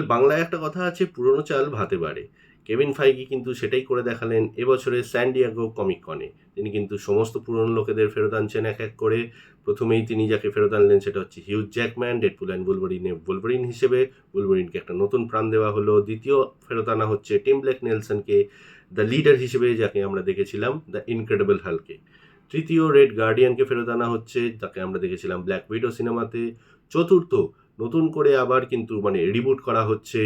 বাংলায় একটা কথা আছে, পুরনো চাল ভাতে বাড়ে। কেভিন ফাইগি কিন্তু সেটাই করে দেখালেন এবছরের স্যান ডিয়েগো কমিক কনে। তিনি কিন্তু সমস্ত পুরনো লোকেদের ফেরত আনছেন এক এক করে। প্রথমেই তিনি যাকে ফেরত আনলেন সেটা হচ্ছে হিউজ জ্যাকম্যান, ডেডপুল অ্যান্ড বুলভারিনে বুলভারিন হিসেবে। বুলভারিনকে একটা নতুন প্রাণ দেওয়া হলো। দ্বিতীয় ফেরত আনা হচ্ছে টিম ব্ল্যাক নেলসনকে দ্য লিডার হিসেবে, যাকে আমরা দেখেছিলাম দ্য ইনক্রেডিবল হাল্কে। তৃতীয় রেড গার্ডিয়ানকে ফেরত আনা হচ্ছে, যাকে আমরা দেখেছিলাম ব্ল্যাক উইডো সিনেমাতে। চতুর্থ, নতুন করে আবার কিন্তু রিবুট করা হচ্ছে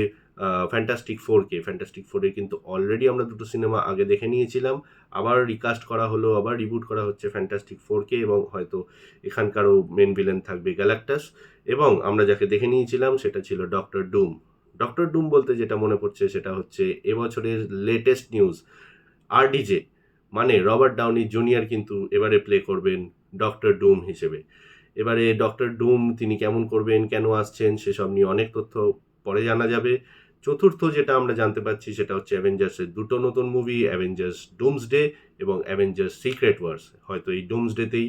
ফ্যান্টাস্টিক ফোরকে। ফ্যান্টাস্টিক ফোরে কিন্তু অলরেডি আমরা দুটো সিনেমা আগে দেখে নিয়েছিলাম, আবার রিকাস্ট করা হলো, আবার রিবুট করা হচ্ছে ফ্যান্টাস্টিক ফোরকে, এবং হয়তো এখানকারও মেন ভিলেন থাকবে গ্যালাক্টাস। এবং আমরা যাকে দেখে নিয়েছিলাম সেটা ছিল ডক্টর ডুম। ডক্টর ডুম বলতে যেটা মনে পড়ছে সেটা হচ্ছে এবছরের latest news, RDJ Robert Downey Junior কিন্তু এবারে প্লে করবেন ডক্টর ডুম হিসেবে। এবারে ডক্টর ডুম তিনি কেমন করবেন, কেন আসছেন, সেসব নিয়ে অনেক তথ্য পরে জানা যাবে। চতুর্থ যেটা আমরা জানতে পারছি সেটা হচ্ছে অ্যাভেঞ্জার্সের দুটো নতুন মুভি, অ্যাভেঞ্জার্স ডুমসডে এবং অ্যাভেঞ্জার্স সিক্রেট ওয়ার্স। হয়তো এই ডুমসডেতেই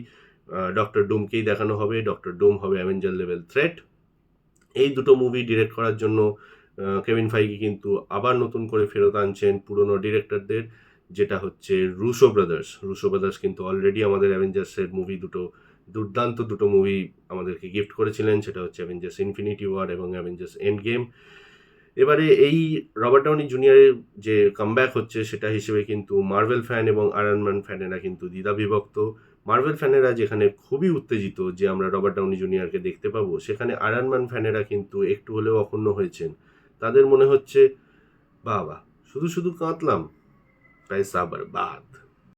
ডক্টর ডুমকেই দেখানো হবে, ডক্টর ডুম হবে অ্যাভেঞ্জার লেভেল থ্রেট। এই দুটো মুভি ডিরেক্ট করার জন্য কেভিন ফাইগি কিন্তু আবার নতুন করে ফেরত আনছেন পুরনো ডিরেক্টরদের, যেটা হচ্ছে রুশো ব্রাদার্স। রুশো ব্রাদার্স কিন্তু অলরেডি আমাদের অ্যাভেঞ্জার্সের মুভি দুটো, দুর্দান্ত দুটো মুভি আমাদেরকে গিফট করেছিলেন, সেটা হচ্ছে অ্যাভেঞ্জার্স ইনফিনিটি ওয়ার এবং অ্যাভেঞ্জার্স এন্ড গেম। এবারে এই রবার্ট ডাউনি জুনিয়রের যে কামব্যাক হচ্ছে সেটা হিসেবে কিন্তু মার্ভেল ফ্যান এবং আয়রন ম্যান ফ্যানেরা কিন্তু দ্বিধাবিভক্ত। মার্ভেল ফ্যানেরা যেখানে খুবই উত্তেজিত যে আমরা রবার্ট ডাউনি জুনিয়রকে দেখতে পাবো, সেখানে আয়রন ম্যান ফ্যানেরা কিন্তু একটু হলেও অক্ষুণ্ণ হয়েছেন। তাদের মনে হচ্ছে বাবা, শুধু শুধু কাঁদলাম, पैसा बर्बाद।